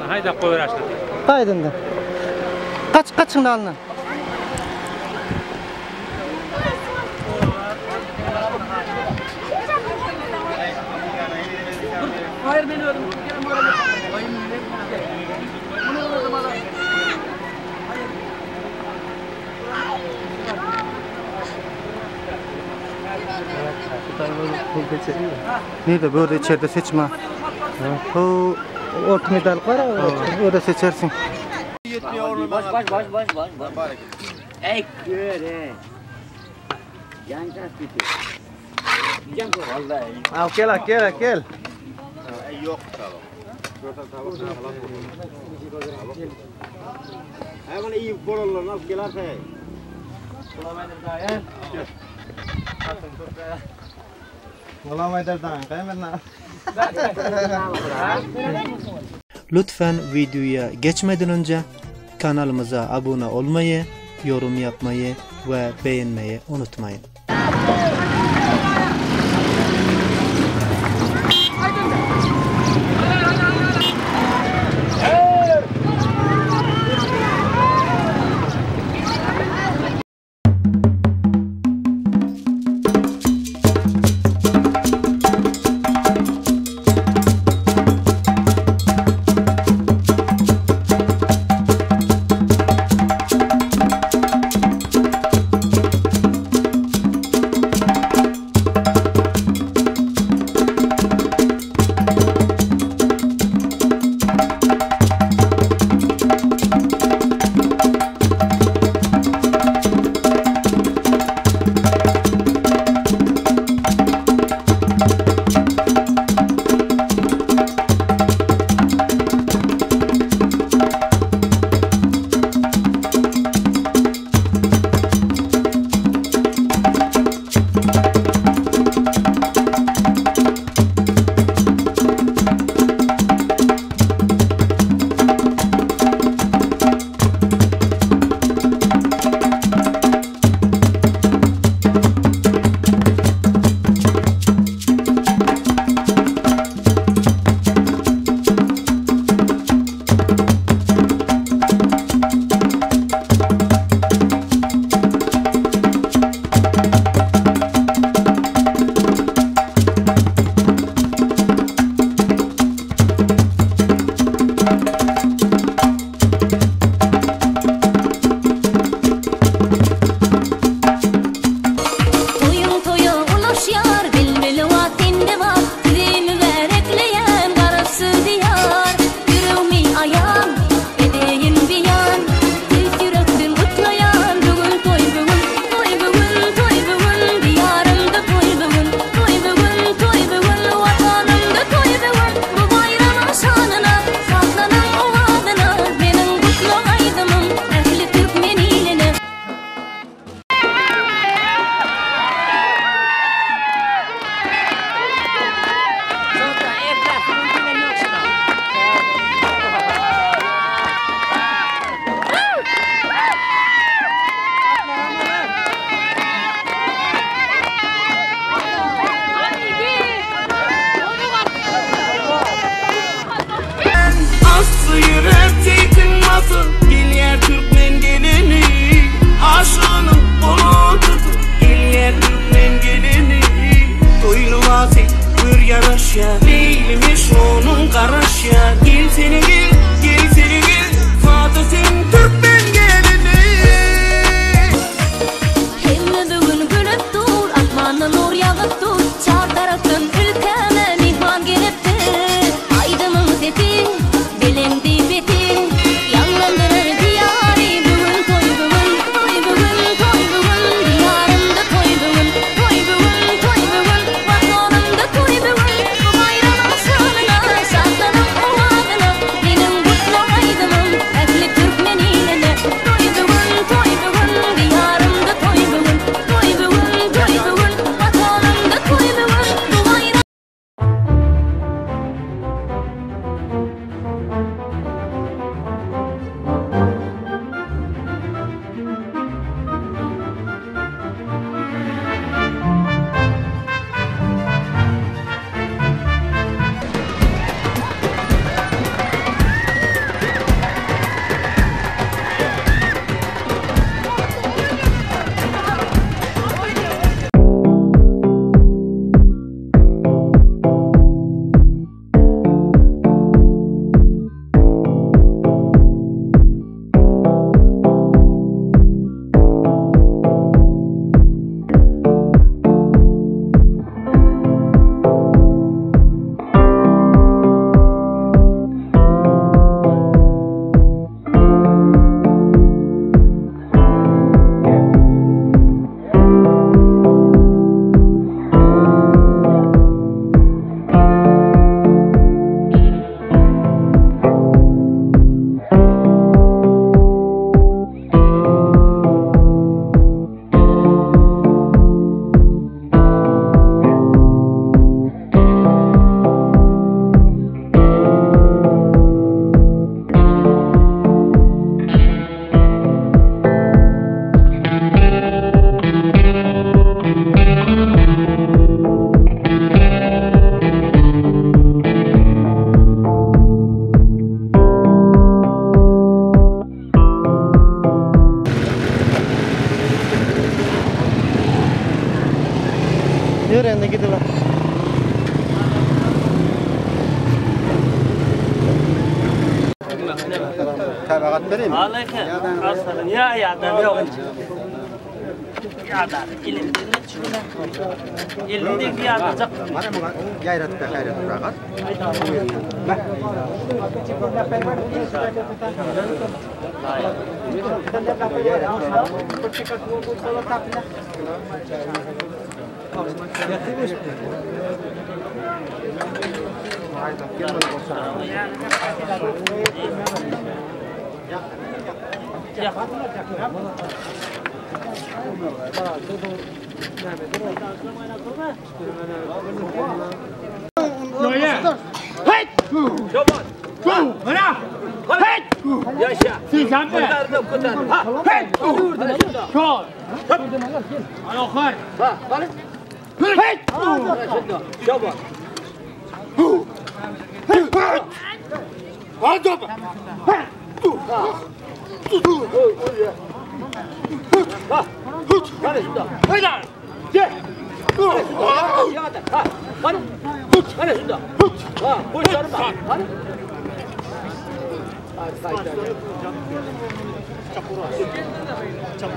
Hayda koyur açtı. Kaydındı. Kaçın alın. Hayır beni öldüm. Nerede böyle içeride seçme. O orta medal var ya, orada seçersin. Baş. Ey göre. Yan tas bitti. Yan ko vallahi. Al gel. Yok tamam. Hemen iyi bolollar nasıl gelerse. Lütfen videoya geçmeden önce kanalımıza abone olmayı, yorum yapmayı ve beğenmeyi unutmayın. Dur endi gidiver. Tabakat vereyim mi? Aleyküm. Ya yok. Ya da elimden çıkıyor. Elimdeki yardımcı. Mana bu gayratda gayrat bırakat. Yaşa. Sizden mi? Kurtardım. Ha. Hey. Dur. Kol. Ayaklar. Ha. Kalın. Hey. Şaban. Hadi. Ha. Hadi şurada. Haydi. Gel. Ha. Hadi. Hadi şurada. Ha. Boşlarım bak. Hadi.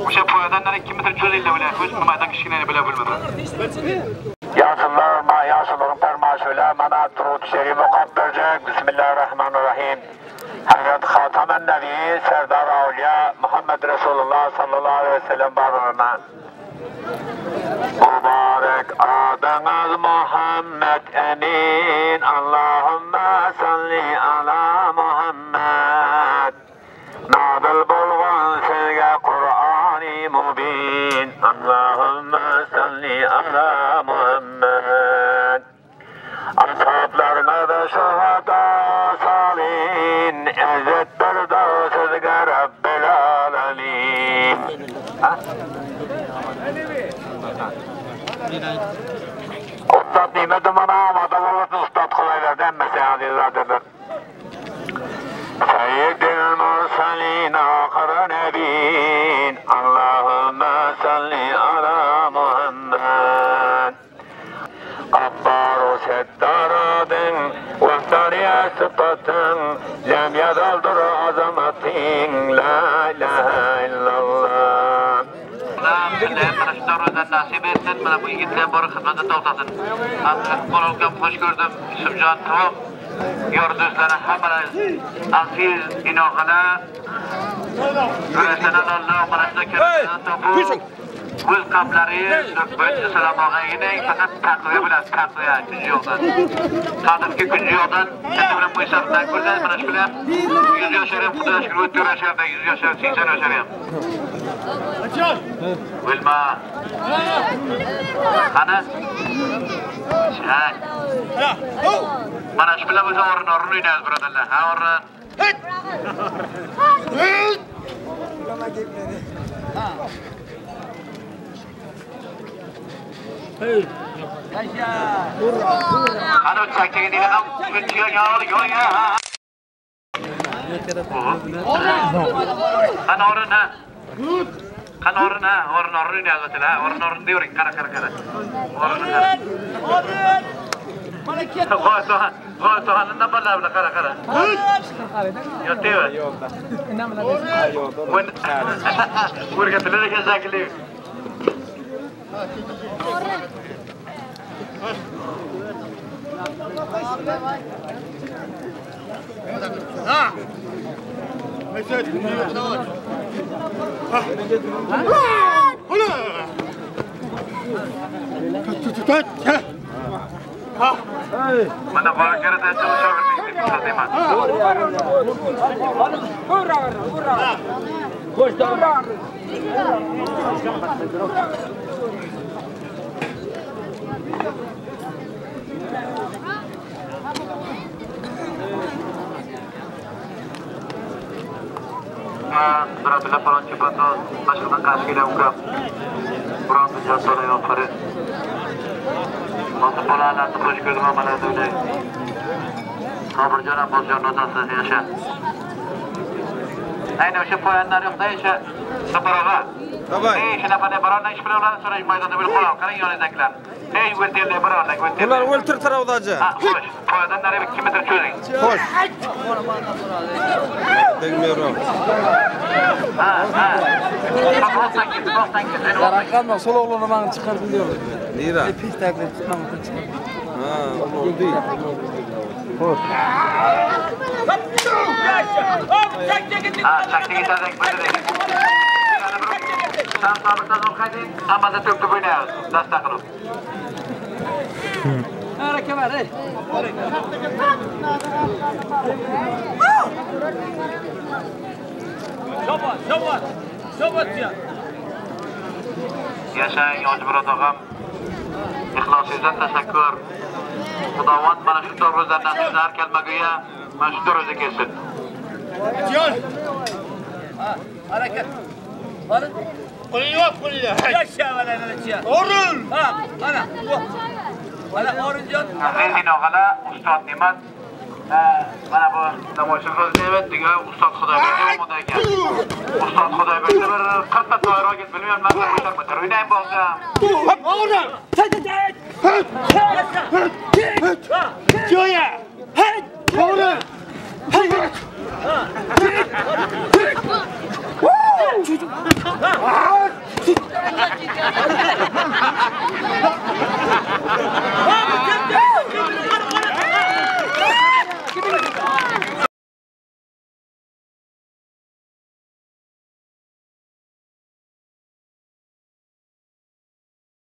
O'sha poyadan 2 metr cho'zinglar bilan ko'z nimadan kichkinani bila bilmadim. Yasinlar yasinlarim farmashular mana turut sheri muqabbarjak bismillahirrahmanirrahim. Hazrat Xataman Nabiy Sardar Avliya Muhammad Rasulullah sallallohu alayhi vasallam barına. Mübarek adınız Muhammed Emin Allahümme salli ala Muhammed. Nadıl bolgan sevge Kur'an-ı Mubin Allahümme salli ala Muhammed. Ashablarına da şuhada salin İzzet berda sözge Rabbil Alemin. Ustad nimetim bana amada olursun ustad kolaylardan meseleleridir. Seyyidil Mursalin ahir nebin Allahümme salli ala Muhammed. Kabbaru settaradın Vahtariye sıfatın Lem yadaldır azamatin La ilahe illallah. Mana shu davradan nasib etsin. Mana bu yigitlar bor xizmatda to'xtasin. Qo'lga xush ko'rdim. Yusufjon Tavoq. Yorduzlari hammalari aziz inoqalar. Rasululloh mana shu kalimani o'z qalblari nurbat salomog'ini faqat taqvo bilan taqvo kunji yo'qdan. Qadimgi kunji yo'qdan katta bilan qo'yishdan ko'rgan mana shu bilan 100 yoshlar ham Xudoga shukr o'tib yashar 100 yoshlar 80 yoshlar ham. Wilma. Qani? Chay. Mana shu bilan biz o'rin o'ynaymiz birodarlar. Ha o'rin. Hey. Yaşa. Qani chakchaga deydigan kunchiga yo'q. Qani o'rin ha. Qani o'rin ha. O'rin o'ynayaptilar. O'rin deyvering. Qara. O'rin. Mana ketdi. G'oyto'xonning nambarlari bilan qara. Yo'qmi? Yo'q. Nima bilan? Yo'q. O'rgatilar ekan shakli. Ha. Mesut, mana qo'lga çalışaverdik deb hisoblayman. Hurra. Qo'shdan. Durabilir falan çıpatı başkadan karşıyla ukram. Buranın cazdola yokları. Nasıl polarlarını hoş gördüm ama ne öyle. Kabırcan Abbascan notası yaşa. Aynı o şey poyanlar yok da yaşa. Sıfırağa. Ey, şuna bana barana iş bilen sonra maydanda bir kola karın yanındakiler. Ey öldürle barana öldürle. Bunlar öldür tarafdacı. Ha, hoş. Koyadan nereye bir kilometre çözün. Hoş. Bilmiyorum. Ha. Bak olsan git. Rakamla sol oğlunu bana çıkardım diyorlar. Nira. Pis taklit tutmam için. Ha, o değil. Ha, çaktı gitardık böyle de. Sen sabıktan olkaydın ama da töktü böyle yaz. Dastakını. Hareket var ey. Şobat ya. Yaşayın yolcu Murat ağam. İhlasınızdan teşekkür. Xudovand mana shu to'g'rizlardan sizni har kelmaguya mana shu to'g'riza kelsin. Hareket. Alın. Qo'ling yo'q, qo'ling. Yaşa bana neçe. O'rin. Ha, ana. Ana orinjon. Aziz og'alar, ustod Ne'mat. Mana bu tomoshabinimiz Ne'mat degan ustod Xudoyberdi o'mida ekan. Ustod Xudoyberdi bir 40 ta to'yroq git bilmayman, men o'sharman. O'ynayman bo'lsam. Hop, o'rin. Jo'ya. Hey, o'rin. Hey.